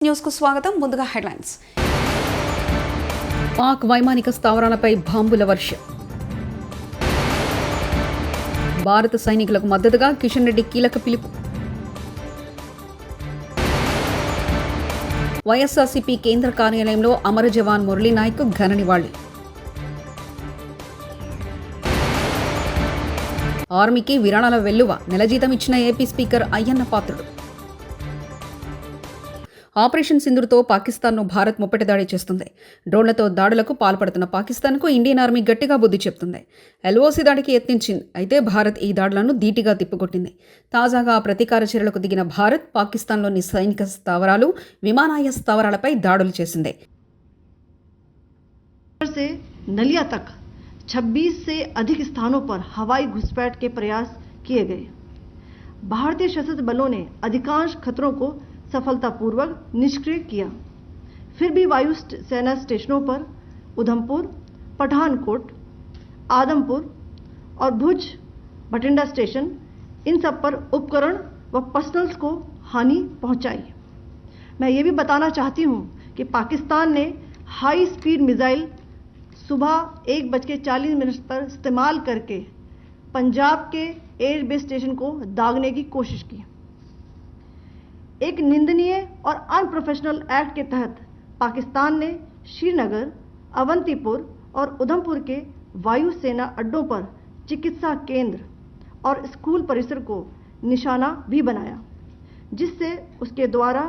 News కు స్వాగతం. ముందుగా హెడ్లైన్స్. పాక్ వైమానిక స్థావరాలపై బాంబుల వర్షం. భారత సైనికులకు మద్దతుగా కిషన్ రెడ్డి కీలక పిలుపు. వైఎస్ఆర్సీపీ కేంద్ర కార్యాలయంలో అమర జవాన్ మురళీ నాయక్ ఘన నివాళి. ఆర్మీకి విరాళాల వెల్లువ, నెల జీతం ఇచ్చిన AP speaker Ayyanna Patrudu. Operation సింధూర్తో పాకిస్తాన్ను Bharat ముప్పటిదాడి చేస్తుంది. డ్రోన్లతో దాడులకు పాల్పడుతున్న పాకిస్తాన్కు ఇండియన్ ఆర్మీ గట్టిగా బుద్ధి చెప్తుంది. ఎల్ఓసీ దాడికి యత్నించింది. అయితే భారత్ ఈ దాడులను ధీటుగా తిప్పికొట్టింది. తాజాగా ప్రతీకార చర్యలకు దిగిన భారత్ పాకిస్తాన్లోని సైనిక స్థావరాలు, విమానాయ స్థావరాలపై దాడులు చేసింది. नलिया तक 26 से अधिक स्थानों पर हवाई घुसपैठ के प्रयास किए गए. भारतीय सशस्त्र बलों ने अधिकांश खतरों को सफलतापूर्वक निष्क्रिय किया. फिर भी वायु सेना स्टेशनों पर उधमपुर, पठानकोट, आदमपुर और भुज बठिंडा स्टेशन, इन सब पर उपकरण व पर्सनल्स को हानि पहुंचाई. मैं ये भी बताना चाहती हूं कि पाकिस्तान ने हाई स्पीड मिसाइल सुबह 1:40 पर इस्तेमाल करके पंजाब के एयरबेस स्टेशन को दागने की कोशिश की. एक निंदनीय और अनप्रोफेशनल एक्ट के तहत पाकिस्तान ने श्रीनगर, अवंतीपुर और उधमपुर के वायु सेना अड्डों पर चिकित्सा केंद्र और स्कूल परिसर को निशाना भी बनाया, जिससे उसके द्वारा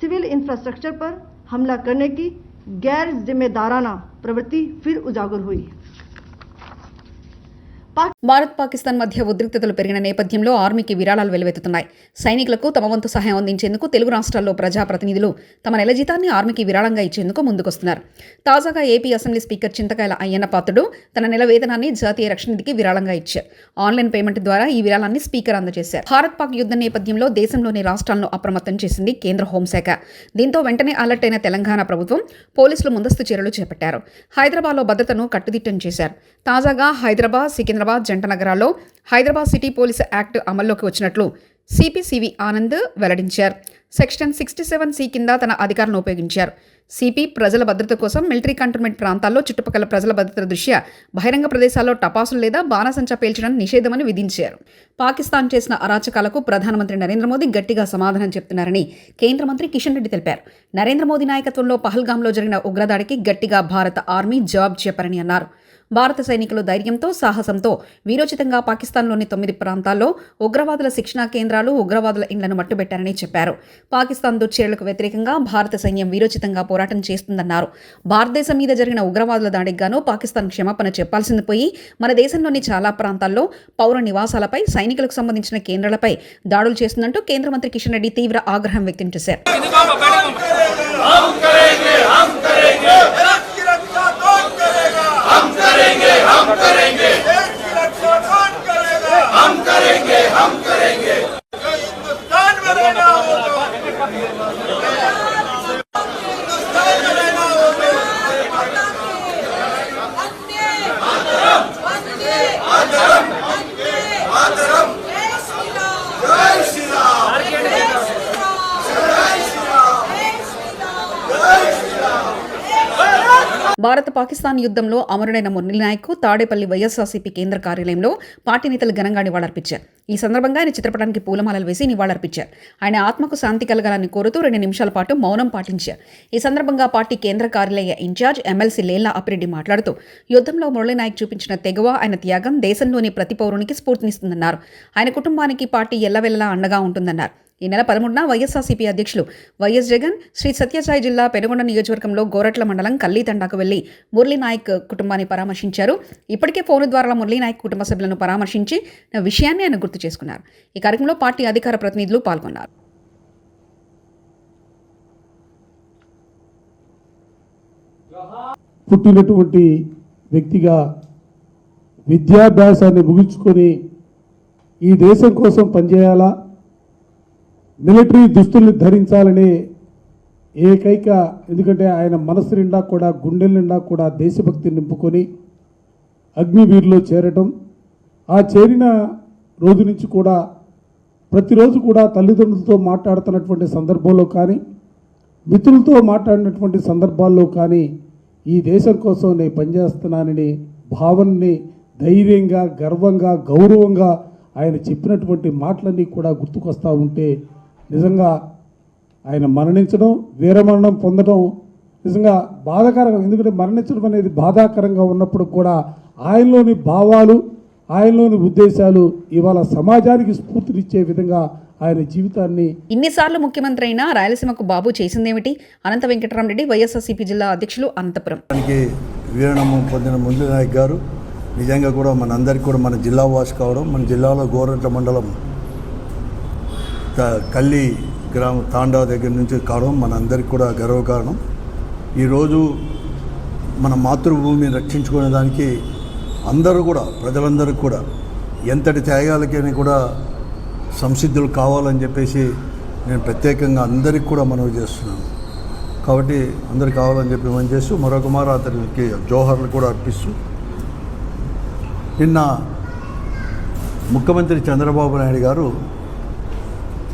सिविल इंफ्रास्ट्रक्चर पर हमला करने की गैर जिम्मेदाराना प्रवृत्ति फिर उजागर हुई. భారత్ పాకిస్తాన్ మధ్య ఉద్రిక్తతలు పెరిగిన నేపథ్యంలో ఆర్మీకి విరాళాలు వెలువెత్తుతున్నాయి. సైనికులకు తమ వంతు సహాయం అందించేందుకు తెలుగు రాష్ట్రాల్లో ప్రజాప్రతినిధులు తమ నెల జీతాన్ని ఆర్మీకి విరాళంగా ఇచ్చేందుకు ముందుకొస్తున్నారు. తాజాగా ఏపీ అసెంబ్లీ స్పీకర్ చింతకాయల అయ్యన్న పాత్రుడు తన నెల వేతనాన్ని జాతీయ రక్షణ నిధికి విరాళంగా ఇచ్చారు. ఆన్లైన్ పేమెంట్ ద్వారా ఈ విరాళాన్ని స్పీకర్ అందజేశారు. భారత్ పాక్ యుద్ధ నేపథ్యంలో దేశంలోని రాష్ట్రాలను అప్రమత్తం చేసింది కేంద్ర హోంశాఖ. దీంతో వెంటనే అలర్ట్ అయిన తెలంగాణ ప్రభుత్వం పోలీసులు ముందస్తు చర్యలు చేపట్టారు. హైదరాబాద్లో భద్రతను కట్టుదిట్టం చేశారు. తాజాగా హైదరాబాద్, సికింద్రాబాద్ జంట నగరాల్లో హైదరాబాద్ సిటీ పోలీస్ యాక్ట్ అమల్లోకి వచ్చినట్లు సిపి ఆనంద్ వెల్లడించారు. సెక్షన్ 67C కింద తన అధికారాలను ఉపయోగించారు. సిపి ప్రజల భద్రత కోసం మిలిటరీ కంటోన్మెంట్ ప్రాంతాల్లో చుట్టుపక్కల ప్రజల భద్రత దృష్ట్యా బహిరంగ ప్రదేశాల్లో టపాసులు లేదా బాణసంచా పేల్చడం నిషేధమని విధించారు. పాకిస్తాన్ చేసిన అరాచకాలకు ప్రధానమంత్రి నరేంద్ర మోదీ గట్టిగా సమాధానం చెప్తున్నారని కేంద్ర మంత్రి కిషన్ రెడ్డి తెలిపారు. నరేంద్ర మోదీ నాయకత్వంలో పహల్గాంలో జరిగిన ఉగ్రదాడికి గట్టిగా భారత ఆర్మీ జవాబు చెప్పారని అన్నారు. భారత సైనికులు ధైర్యంతో, సాహసంతో వీరోచితంగా పాకిస్తాన్లోని 9 ప్రాంతాల్లో ఉగ్రవాదుల శిక్షణా కేంద్రాలు, ఉగ్రవాదుల ఇండ్లను మట్టుబెట్టారని చెప్పారు. పాకిస్తాన్ దుశ్చర్యలకు వ్యతిరేకంగా భారత సైన్యం వీరోచితంగా పోరాటం చేస్తుందన్నారు. భారతదేశం మీద జరిగిన ఉగ్రవాదుల దాడికి గాను పాకిస్తాన్ క్షమాపణ చెప్పాల్సింది పోయి మన దేశంలోని చాలా ప్రాంతాల్లో పౌర నివాసాలపై, సైనికులకు సంబంధించిన కేంద్రాలపై దాడులు చేస్తుందంటూ కేంద్ర మంత్రి కిషన్ రెడ్డి తీవ్ర ఆగ్రహం వ్యక్తం చేశారు. భారత పాకిస్తాన్ యుద్ధంలో అమరుడైన మురళీ నాయక్ తాడేపల్లి వైఎస్ఆర్సీపీ కేంద్ర కార్యాలయంలో పార్టీ నేతలు ఘనంగా నివాళులర్పించారు. ఈ సందర్భంగా ఆయన చిత్రపటానికి పూలమాలలు వేసి నివాళులర్పించారు. ఆయన ఆత్మకు శాంతి కలగాలని కోరుతూ 2 నిమిషాల పాటు మౌనం పాటించారు. ఈ సందర్భంగా పార్టీ కేంద్ర కార్యాలయ ఇన్ఛార్జ్ ఎమ్మెల్సీ లేల్లా అప్పిరెడ్డి మాట్లాడుతూ యుద్ధంలో మురళీ నాయక్ చూపించిన తెగువ, ఆయన త్యాగం దేశంలోని ప్రతి పౌరునికి స్ఫూర్తినిస్తుందన్నారు. ఆయన కుటుంబానికి పార్టీ ఎల్లవెల్లా అండగా ఉంటుందన్నారు. ఈ నెల 13న వైఎస్ఆర్సీపీ అధ్యక్షులు వైఎస్ జగన్ శ్రీ సత్యసాయి జిల్లా పెనుగొండ నియోజకవర్గంలో గోరట్ల మండలం కల్లీతండాకు వెళ్లి మురళీ నాయక్ కుటుంబాన్ని పరామర్శించారు. ఇప్పటికే ఫోన్ ద్వారా మురళీ నాయక్ కుటుంబ సభ్యులను పరామర్శించి విషయాన్ని ఆయన గుర్తు చేసుకున్నారు. ఈ కార్యక్రమంలో పార్టీ అధికార ప్రతినిధులు పాల్గొన్నారు. పుట్టినటువంటి వ్యక్తిగా విద్యాభ్యాసాన్ని ముగించుకొని ఈ దేశం కోసం పనిచేయాలా, మిలిటరీ దుస్తుల్ని ధరించాలనే ఏకైక, ఎందుకంటే ఆయన మనసు నిండా కూడా, గుండెల నిండా కూడా దేశభక్తిని నింపుకొని అగ్నివీరులో చేరటం, ఆ చేరిన రోజు నుంచి కూడా ప్రతిరోజు కూడా తల్లిదండ్రులతో మాట్లాడుతున్నటువంటి సందర్భంలో కానీ, మిత్రులతో మాట్లాడినటువంటి సందర్భాల్లో కానీ ఈ దేశం కోసం నేను పనిచేస్తున్నానని భావనని ధైర్యంగా గర్వంగా గౌరవంగా ఆయన చెప్పినటువంటి మాటలన్నీ కూడా గుర్తుకొస్తూ ఉంటే నిజంగా ఆయన మరణించడం వీరమరణం పొందడం నిజంగా బాధాకరంగా, ఎందుకంటే మరణించడం అనేది బాధాకరంగా ఉన్నప్పుడు కూడా ఆయనలోని భావాలు ఆయనలోని ఉద్దేశాలు ఇవాళ సమాజానికి స్ఫూర్తినిచ్చే విధంగా ఆయన జీవితాన్ని. ఇన్నిసార్లు ముఖ్యమంత్రి అయినా రాయలసీమకు బాబు చేసిందేమిటి? అనంత వెంకటరామరెడ్డి, వైఎస్ఆర్సీపీ జిల్లా అధ్యక్షులు, అనంతపురం. వీరణము పొందిన ముందు నాయక్ గారు నిజంగా కూడా మనందరికీ కూడా మన జిల్లా వాసి కావడం, మన జిల్లాలో గోరంట్ల మండలం కల్లి గ్రామ తాండా దగ్గర నుంచి కావడం మనందరికీ కూడా గర్వకారణం. ఈరోజు మన మాతృభూమిని రక్షించుకునే దానికి అందరూ కూడా, ప్రజలందరూ కూడా ఎంతటి త్యాగాలకైనా కూడా సంసిద్ధులు కావాలని చెప్పేసి నేను ప్రత్యేకంగా అందరికీ కూడా మనవి చేస్తున్నాను. కాబట్టి అందరికి కావాలని చెప్పి మనం చేస్తూ మరొక మారు అతనికి జోహర్లు కూడా అర్పిస్తూ, నిన్న ముఖ్యమంత్రి చంద్రబాబు నాయుడు గారు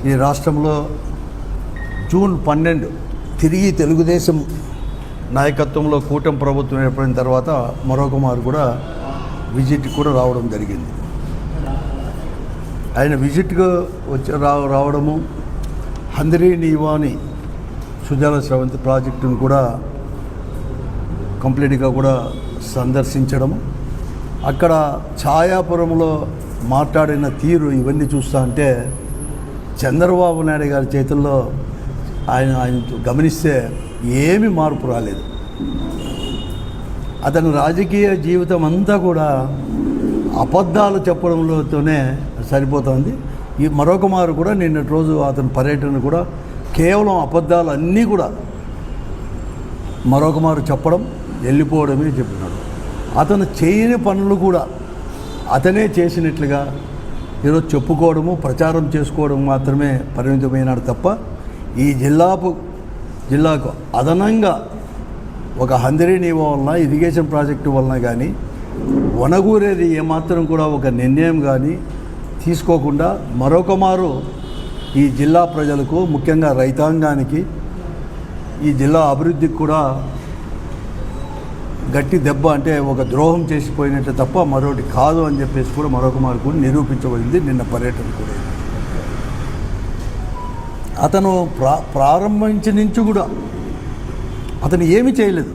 ఈ రాష్ట్రంలో జూన్ 12 తిరిగి తెలుగుదేశం నాయకత్వంలో కూటమి ప్రభుత్వం ఏర్పడిన తర్వాత మరొక మారు కూడా విజిట్ కూడా రావడం జరిగింది. ఆయన విజిట్గా రావడము, హంద్రీ నీవాని సుజల స్రవంతి ప్రాజెక్టును కూడా కంప్లీట్గా కూడా సందర్శించడము, అక్కడ ఛాయాపురంలో మాట్లాడిన తీరు ఇవన్నీ చూస్తా అంటే చంద్రబాబు నాయుడు గారి చేతుల్లో ఆయన గమనిస్తే ఏమీ మార్పు రాలేదు. అతని రాజకీయ జీవితం అంతా కూడా అబద్ధాలు చెప్పడంలోతోనే సరిపోతుంది. ఈ మరొక మారు కూడా నిన్నటి రోజు అతని పర్యటన కూడా కేవలం అబద్ధాలు అన్నీ కూడా మరొక మారు చెప్పడం, వెళ్ళిపోవడమే చెప్పినాడు. అతను చేయని పనులు కూడా అతనే చేసినట్లుగా ఈరోజు చెప్పుకోవడము, ప్రచారం చేసుకోవడం మాత్రమే పరిమితమైనాడు తప్ప ఈ జిల్లాకు అదనంగా ఒక హంద్రీ నీవా వలన, ఇరిగేషన్ ప్రాజెక్టు వలన కానీ వనగూరేది ఏమాత్రం కూడా ఒక నిర్ణయం కానీ తీసుకోకుండా మరొక మారు ఈ జిల్లా ప్రజలకు, ముఖ్యంగా రైతాంగానికి, ఈ జిల్లా అభివృద్ధికి కూడా గట్టి దెబ్బ, అంటే ఒక ద్రోహం చేసిపోయినట్టు తప్ప మరొకటి కాదు అని చెప్పేసి కూడా మరొక మారు కూడా నిరూపించబడింది నిన్న పర్యటన కూడా. అతను ప్రారంభించి నుంచి కూడా అతను ఏమీ చేయలేదు,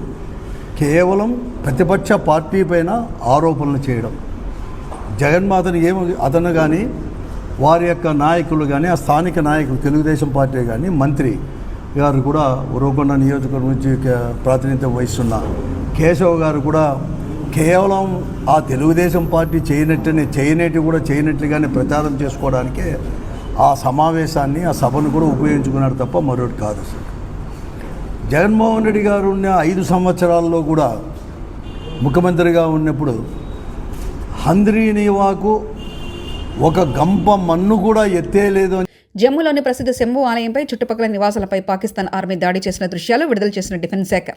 కేవలం ప్రతిపక్ష పార్టీ పైన ఆరోపణలు చేయడం. జగన్మాతను అతను కానీ వారి యొక్క నాయకులు కానీ, ఆ స్థానిక నాయకులు తెలుగుదేశం పార్టీ కానీ, మంత్రి గారు కూడా ఉరవకొండ నియోజకవర్గం నుంచి ప్రాతినిధ్యం వహిస్తున్న కేశవ్ గారు కూడా కేవలం ఆ తెలుగుదేశం పార్టీ చేయనట్లుగానే ప్రచారం చేసుకోవడానికే ఆ సమావేశాన్ని, ఆ సభను కూడా ఉపయోగించుకున్నాడు తప్ప మరొకటి కాదు. అసలు జగన్మోహన్ రెడ్డి గారు ఉన్న 5 సంవత్సరాల్లో కూడా ముఖ్యమంత్రిగా ఉన్నప్పుడు హంద్రీ నీవాకు ఒక గంప మన్ను కూడా ఎత్తేయలేదు. జమ్మూలోని ప్రసిద్ధ శంభు ఆలయంపై చుట్టుపక్కల నివాసాలపై పాకిస్తాన్ ఆర్మీ దాడి చేసిన దృశ్యాలు విడుదల చేసిన డిఫెన్స్ శాఖ.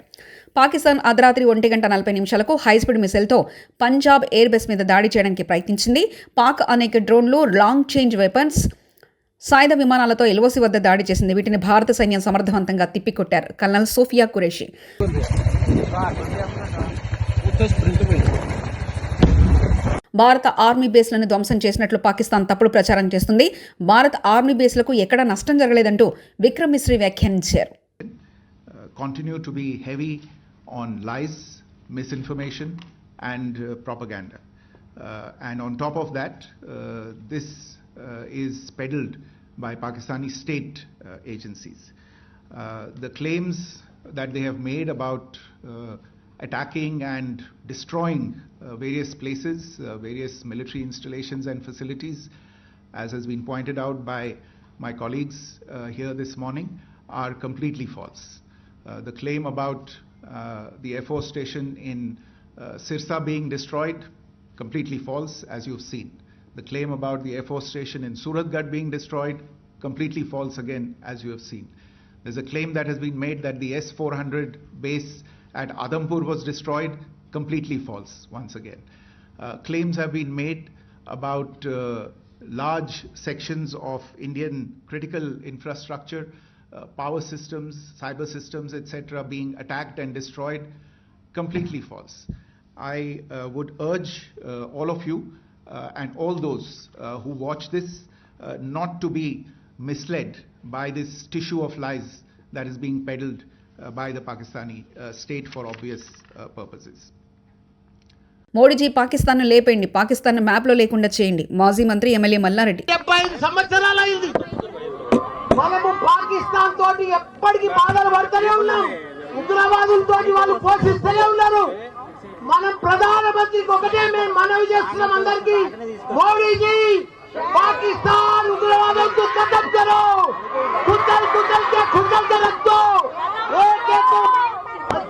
పాకిస్తాన్ అర్ధరాత్రి 1:40 హైస్పీడ్ మిసైల్తో పంజాబ్ ఎయిర్ బేస్ మీద దాడి చేయడానికి ప్రయత్నించింది. పాక్ అనేక డ్రోన్లు, లాంగ్ రేంజ్ వెపన్స్, సాయుధ విమానాలతో ఎల్ఓసి వద్ద దాడి చేసింది. వీటిని భారత సైన్యం సమర్థవంతంగా తిప్పికొట్టారు. Colonel Sophia Qureshi. భారత ఆర్మీ బేస్లను ధ్వంసం చేసినట్లు పాకిస్తాన్ తప్పుడు ప్రచారం చేస్తుంది. భారత ఆర్మీ బేస్లకు ఎక్కడా నష్టం జరగలేదంటూ విక్రమ్ మిశ్రీ వ్యాఖ్యానించారు. Continue to be heavy on lies, misinformation and propaganda. And on top of that, this is peddled by Pakistani state agencies. The claims that they have made about attacking and destroying various places, various military installations and facilities, as has been pointed out by my colleagues here this morning, are completely false. The claim about the Air Force station in Sirsa being destroyed, completely false, as you've seen. The claim about the Air Force station in Suratgarh being destroyed, completely false again, as you have seen. There's a claim that has been made that the S-400 base at Adampur was destroyed, completely false once again. Claims have been made about large sections of Indian critical infrastructure power systems, cyber systems, etc., being attacked and destroyed, completely false. I would urge all of you and all those who watch this not to be misled by this tissue of lies that is being peddled by the Pakistani state for obvious purposes. Modiji పాకిస్తాన్ను లేపేయండి, Pakistan మ్యాప్లో లేకుండా చేయండి. మాజీ మంత్రి MLA Mallareddy. 75 సంవత్సరాలైంది మనము పాకిస్తాన్ తోటి ఎప్పటికీ బాధలు పడుతూనే ఉన్నాం. ఉగ్రవాదులతోటి వాళ్ళు పోషిస్తూనే ఉన్నారు. మనం ప్రధానమంత్రికి ఒకటే మేము మనవి చేస్తున్నాం అందరికీ, మోడీజీ పాకిస్తాన్ उग्रवादों को खत्म करो, कुचल कुचल के खुंचल के रख दो, एक एक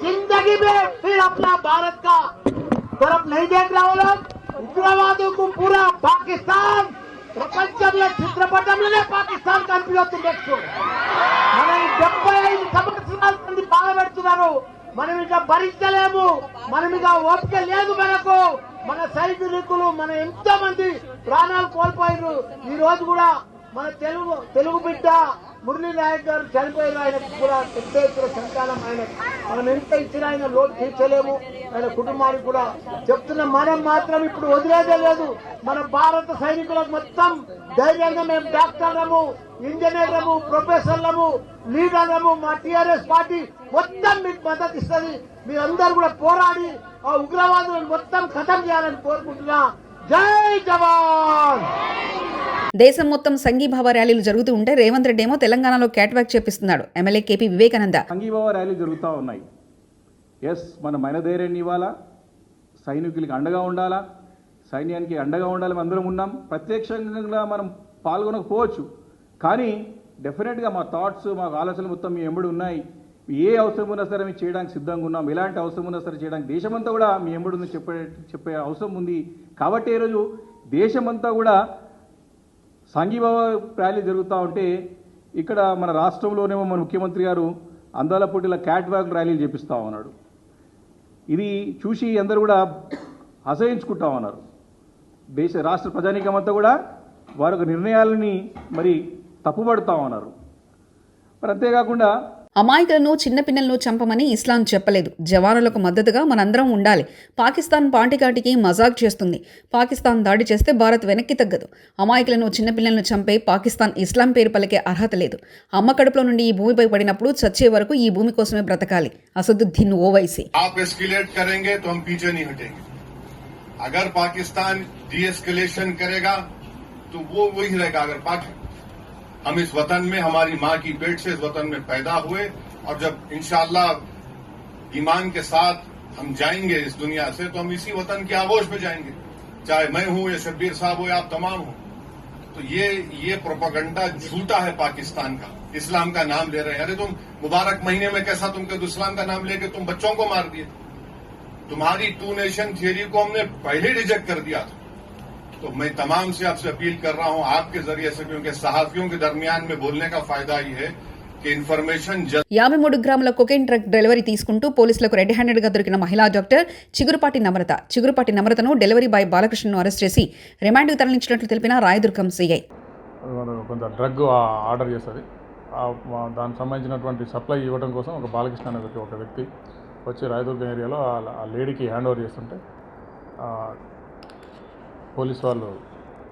जिंदगी में फिर अपना भारत का तरफ नहीं देख रहा हो लोग. उग्रवादों को पूरा पाकिस्तान ప్రపంచంలో చిత్రపటంలోనే పాకిస్తాన్ కనిపించవచ్చు. నెక్స్ట్ మనం 75 సంవత్సరాల నుండి బాధపెడుతున్నారు. మనం ఇక భరించలేము, మనం ఇక ఓపిక లేదు మనకు. మన సైనికులు మన ఎంతో మంది ప్రాణాలు కోల్పోయారు. ఈ రోజు కూడా మన తెలుగు బిడ్డ మురళీ నాయక్ గారు చనిపోయారు. ఆయనకు కూడా పెద్ద ఎత్తున సంతానం. ఆయన మనం ఎంత ఇచ్చినా ఆయన లోటు తీర్చలేము. ఆయన కుటుంబానికి కూడా చెప్తున్నా, మనం మాత్రం ఇప్పుడు వదిలేదే లేదు. మన భారత సైనికులకు మొత్తం ధైర్యంగా మేము డాక్టర్లము, ఇంజనీర్లము, ప్రొఫెసర్లము, లీడర్లము, మా టీఆర్ఎస్ పార్టీ మొత్తం మీకు మద్దతు ఇస్తుంది. మీరందరూ కూడా పోరాడి ఆ ఉగ్రవాదులను మొత్తం ఖతం చేయాలని కోరుకుంటున్నా. జై జవాన్. దేశం మొత్తం సంఘీభావ ర్యాలీలు జరుగుతూ ఉంటే రేవంత్ రెడ్డి ఏమో తెలంగాణలో క్యాట్వాక్ చేపిస్తున్నాడు. MLA KP Vivekananda. సంఘీభావ ర్యాలీలు జరుగుతూ ఉన్నాయి. మనం మైనధైర్యాన్ని ఇవ్వాలా, సైనికులకి అండగా ఉండాలా, సైన్యానికి అండగా ఉండాలి. అందరం ఉన్నాం. ప్రత్యక్షంగా మనం పాల్గొనకపోవచ్చు, కానీ డెఫినెట్గా మా థాట్స్, మా ఆలోచనలు మొత్తం మీ ఎంబడి ఉన్నాయి. ఏ అవసరం ఉన్నా సరే మేము చేయడానికి సిద్ధంగా ఉన్నాం. ఎలాంటి అవసరం ఉన్నా సరే చేయడానికి దేశమంతా కూడా మీ ఎంబడి ఉంది చెప్పే అవసరం ఉంది. కాబట్టి ఈరోజు దేశమంతా కూడా సంఘీభావ ర్యాలీ జరుగుతూ ఉంటే ఇక్కడ మన రాష్ట్రంలోనేమో మన ముఖ్యమంత్రి గారు అందాల పోటీల క్యాట్వాక్ ర్యాలీలు చేపిస్తూ ఉన్నాడు. ఇది చూసి అందరూ కూడా అసహించుకుంటా ఉన్నారు. రాష్ట్ర ప్రజానీకం అంతా కూడా వారి నిర్ణయాలని మరి తప్పుపడుతూ ఉన్నారు. మరి అంతేకాకుండా అమాయకులను చిన్నపిల్లలను చంపమని ఇస్లాం చెప్పలేదు. జవానులకు మద్దతుగా మనందరం ఉండాలి. పాకిస్తాన్ పాటికాటికి మజాక్ చేస్తుంది. పాకిస్తాన్ దాడి చేస్తే భారత్ వెనక్కి తగ్గదు. అమాయకులను చిన్నపిల్లలను చంపే పాకిస్తాన్ ఇస్లాం పేరు పలికే అర్హత లేదు. అమ్మ కడుపులో నుండి ఈ భూమిపై పడినప్పుడు చచ్చే వరకు ఈ భూమి కోసమే బ్రతకాలి. అసదుద్దీన్ ఓవైసీ. अगर पाकिस्तान डीएस्केलेशन करेगा तो वो वही रहेगा. अगर हम इस वतन में हमारी मां की पेट से इस वतन में पैदा हुए और जब इंशाअल्लाह ईमान के साथ हम जाएंगे इस दुनिया से तो हम इसी वतन की आगोश में जाएंगे, चाहे मैं हूं या शब्बीर साहब हो या आप तमाम हो. तो ये प्रोपेगेंडा झूठा है पाकिस्तान का. इस्लाम का नाम ले रहे हैं. अरे तुम मुबारक महीने में कैसा तुम कद इस्लाम का नाम लेके तुम बच्चों को मार दिए. तुम्हारी 2 नेशन थियरी को हमने पहले रिजेक्ट कर दिया था. तो मैं तमाम से आपसे अपील कर रहा हूं आपके जरिए से, क्योंकि सहाफियों के दरमियान में बोलने का फायदा ये है कि इन्फॉर्मेशन 53 గ్రాముల కొకైన్ డ్రగ్ డెలివరీ తీసుకుంటూ పోలీసులకు రెడ్ హ్యాండెడ్గా దొరికిన మహిళా డాక్టర్ చిగురుపాటి నమ్రతను డెలివరీ బాయ్ బాలకృష్ణను అరెస్ట్ చేసి రిమాండ్కు తరలించినట్లు తెలిపిన రాయదుర్గం సీఐ. కొంత డ్రగ్ ఆర్డర్ చేస్తుంది. దానికి సంబంధించినటువంటి సప్లై ఇవ్వడం కోసం ఒక బాలకృష్ణ అనే ఒక వ్యక్తి వచ్చి రాయదుర్గం ఏరియాలో ఆ లేడీకి హ్యాండ్ ఓవర్ చేస్తుంటే పోలీసు వాళ్ళు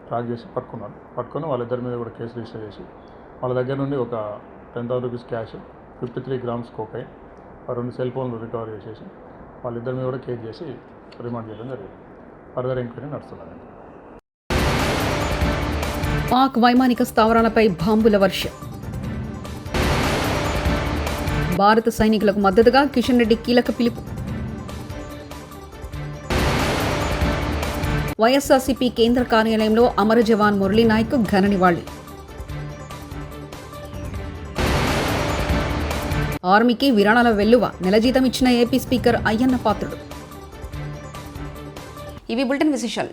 ట్రాక్ చేసి పట్టుకొని వాళ్ళిద్దరి మీద కూడా కేసు రిజిస్టర్ చేసి వాళ్ళ దగ్గర నుండి ఒక 10,000 rupees cash, 53 grams cocaine, 2 cell ఫోన్లు రికవర్ చేసేసి వాళ్ళిద్దరి మీద కూడా కేసు చేసి రిమాండ్ చేయడం జరిగింది. ఫర్దర్ ఎంక్వైరీ నడుస్తున్నది. పాక్ వైమానిక స్థావరాలపై బాంబుల వర్షం. భారత సైనికులకు మద్దతుగా కిషన్ రెడ్డి కీలక పిలుపు. వైఎస్ఆర్సీపీ కేంద్ర కార్యాలయంలో అమర జవాన్ మురళీ నాయక్ ఘన నివాళి. ఆర్మీకి విరాళాల వెల్లువ. నెల జీతం ఇచ్చిన ఏపీ స్పీకర్ అయ్యన్న పాత్రుడు. ఇవి బులెటిన్ విశేషాలు.